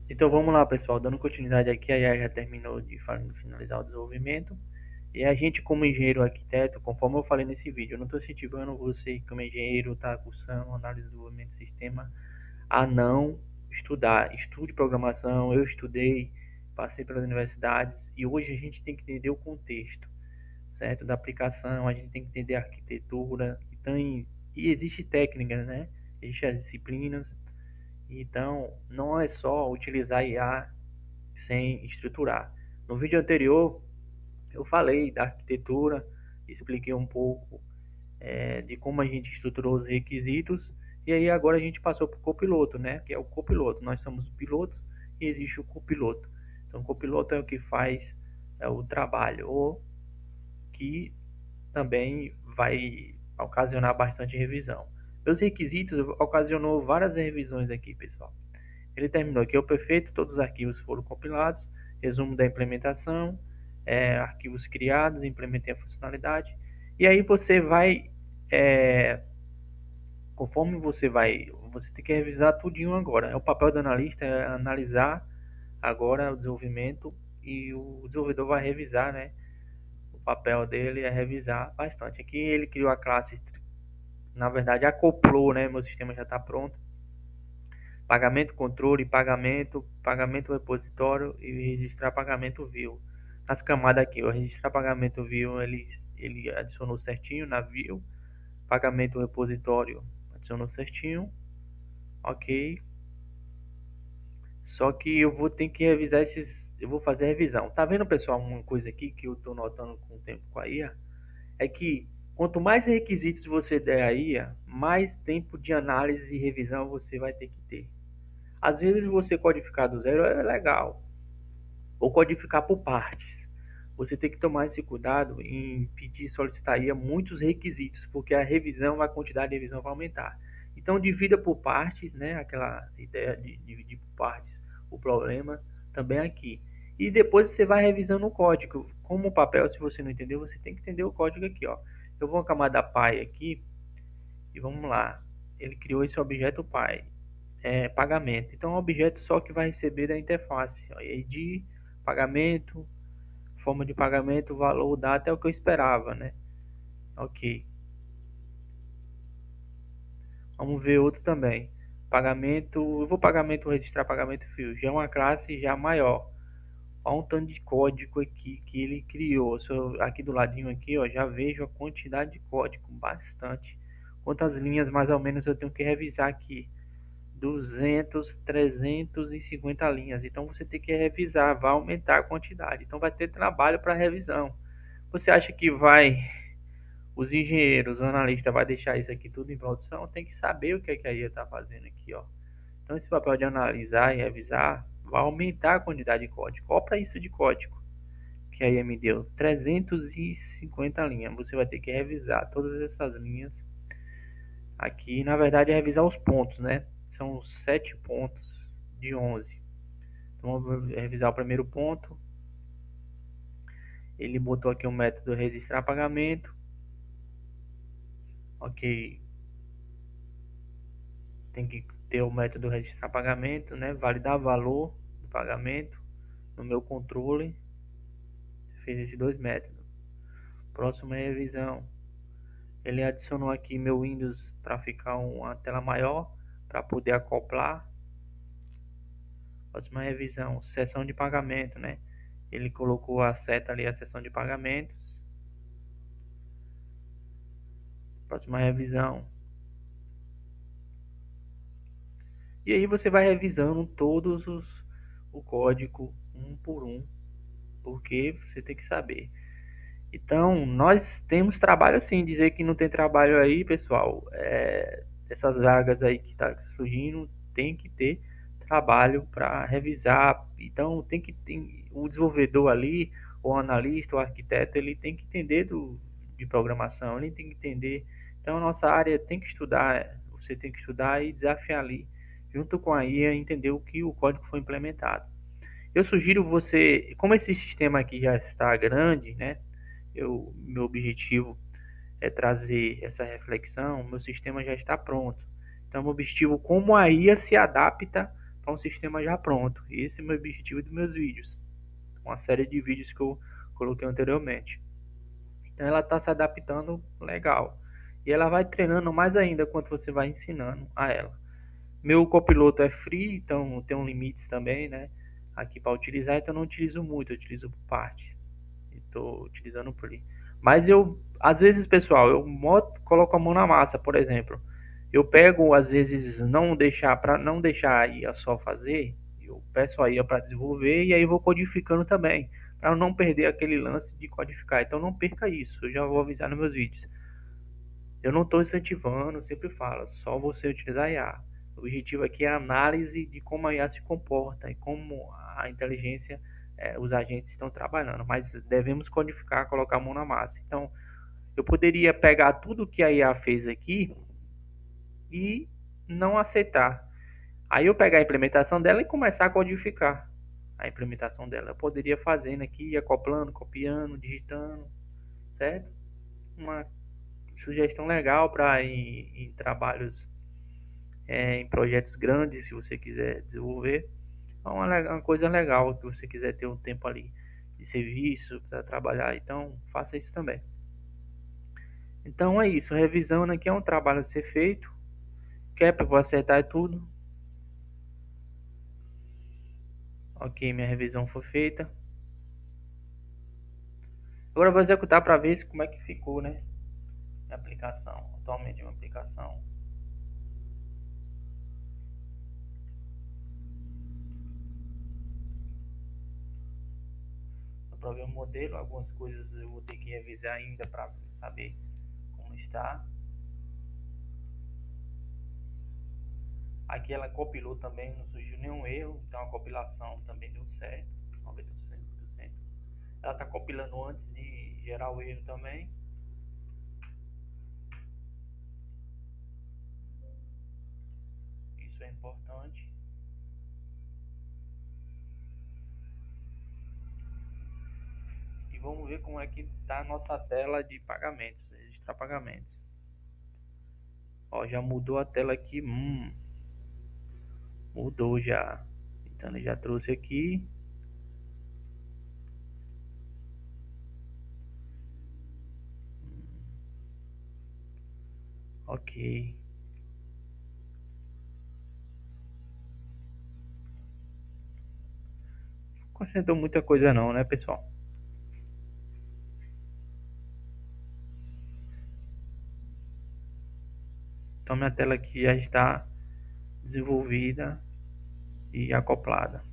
Então vamos lá, pessoal, dando continuidade aqui, a IA já terminou de finalizar o desenvolvimento. E a gente, como engenheiro arquiteto, conforme eu falei nesse vídeo, eu não estou incentivando você, como engenheiro, está cursando análise de desenvolvimento de sistema, a não estudar. Estude programação, eu estudei, passei pelas universidades e hoje a gente tem que entender o contexto, certo? Da aplicação, a gente tem que entender a arquitetura, então, e existe técnicas, né? Existem as disciplinas, então não é só utilizar IA sem estruturar. No vídeo anterior, eu falei da arquitetura, expliquei um pouco de como a gente estruturou os requisitos, e aí agora a gente passou para o copiloto, né? Que é o copiloto. Nós somos pilotos e existe o copiloto. Então, o copiloto é o que faz o trabalho, ou que também vai ocasionar bastante revisão. Meus requisitos ocasionou várias revisões aqui, pessoal. Ele terminou aqui o perfeito, todos os arquivos foram compilados, resumo da implementação, arquivos criados, implementei a funcionalidade. E aí você vai, é, conforme você tem que revisar tudinho agora. O papel do analista é analisar agora o desenvolvimento e o desenvolvedor vai revisar, né? O papel dele é revisar bastante. Aqui ele criou a classe, na verdade acoplou, né? Meu sistema já está pronto. Pagamento controle, pagamento repositório e registrar pagamento view. As camadas aqui, o registrar pagamento view, ele adicionou certinho na view, pagamento repositório adicionou certinho, ok. Só que eu vou ter que revisar eu vou fazer a revisão. Tá vendo, pessoal, uma coisa aqui que eu estou notando com o tempo com a IA? É que quanto mais requisitos você der à IA, mais tempo de análise e revisão você vai ter que ter. Às vezes você codificar do zero é legal, ou codificar por partes. Você tem que tomar esse cuidado em pedir e solicitar aí muitos requisitos, porque a quantidade de revisão vai aumentar. Então divida por partes, né? Aquela ideia de dividir por partes o problema também aqui. E depois você vai revisando o código. Como o papel, se você não entendeu, você tem que entender o código aqui, ó. Eu vou camada pai aqui e vamos lá. Ele criou esse objeto pai pagamento. Então, é um objeto só que vai receber da interface. Ó, ID, pagamento, forma de pagamento, valor, data é o que eu esperava, né? Ok. Vamos ver outro também. Pagamento, eu vou pagamento registrar pagamento fio. Já é uma classe já maior. Olha um tanto de código aqui que ele criou. Se eu, aqui do ladinho aqui, ó, já vejo a quantidade de código, bastante. Quantas linhas mais ou menos eu tenho que revisar aqui? 200, 350 linhas. Então você tem que revisar, vai aumentar a quantidade. Então vai ter trabalho para revisão. Você acha que os engenheiros, os analistas, vai deixar isso aqui tudo em produção? Tem que saber o que, que a IA está fazendo aqui, ó. Então esse papel de analisar e revisar vai aumentar a quantidade de código. Olha para isso de código que a IA me deu, 350 linhas. Você vai ter que revisar todas essas linhas aqui. Na verdade é revisar os pontos, né? São 7 pontos de 11. Então vamos revisar o primeiro ponto. Ele botou aqui o método registrar pagamento. Ok. Tem que ter o método registrar pagamento, né? Validar valor do pagamento no meu controle. Fez esses dois métodos. Próxima revisão. Ele adicionou aqui meu Windows para ficar uma tela maior para poder acoplar. Próxima revisão, seção de pagamento, né? Ele colocou a seta ali, a seção de pagamentos. Próxima revisão. E aí você vai revisando o código um por um, porque você tem que saber. Então, nós temos trabalho assim, dizer que não tem trabalho aí, pessoal, essas vagas aí que está surgindo, tem que ter trabalho para revisar. Então, tem que ter o desenvolvedor ali, o analista, o arquiteto, ele tem que entender de programação, ele tem que entender. Então, a nossa área tem que estudar, você tem que estudar e desafiar ali, junto com a IA, entender o que o código foi implementado. Eu sugiro você, como esse sistema aqui já está grande, né? Meu objetivo é trazer essa reflexão, meu sistema já está pronto. Então, meu objetivo, como a IA se adapta com o sistema já pronto. Esse é o meu objetivo dos meus vídeos. Uma série de vídeos que eu coloquei anteriormente. Então ela está se adaptando legal. E ela vai treinando mais ainda quanto você vai ensinando a ela. Meu copiloto é free, então tem um limites também, né? Aqui para utilizar, então eu não utilizo muito, eu utilizo por partes. Estou utilizando por ali. Mas eu, às vezes, pessoal, coloco a mão na massa, por exemplo. Eu pego, às vezes, não deixar para não deixar a IA só fazer, eu peço a IA para desenvolver e aí vou codificando também, para não perder aquele lance de codificar. Então não perca isso, eu já vou avisar nos meus vídeos. Eu não estou incentivando, sempre falo, só você utilizar a IA. O objetivo aqui é a análise de como a IA se comporta e como a inteligência, os agentes estão trabalhando, mas devemos codificar, colocar a mão na massa. Então, eu poderia pegar tudo que a IA fez aqui e não aceitar. Aí eu pegar a implementação dela e começar a codificar a implementação dela. Eu poderia fazendo aqui, acoplando, copiando, digitando, certo? Uma sugestão legal para em trabalhos, em projetos grandes, se você quiser desenvolver. É uma coisa legal que você quiser ter um tempo ali de serviço para trabalhar. Então, faça isso também. Então é isso. Revisando aqui é um trabalho a ser feito. Cap, vou acertar tudo. Ok, minha revisão foi feita. Agora eu vou executar para ver como é que ficou, né? Minha aplicação. Atualmente minha aplicação. Para ver o modelo, algumas coisas eu vou ter que revisar ainda para saber como está. Aqui ela compilou também, não surgiu nenhum erro, então a compilação também deu certo, 90%. Ela está compilando antes de gerar o erro também. Isso é importante. E vamos ver como é que está a nossa tela de pagamentos, registrar pagamentos. Ó, já mudou a tela aqui, mudou já. Então ele já trouxe aqui. Ok. Não acrescentou muita coisa não, né, pessoal? Então minha tela aqui já está desenvolvida e acoplada.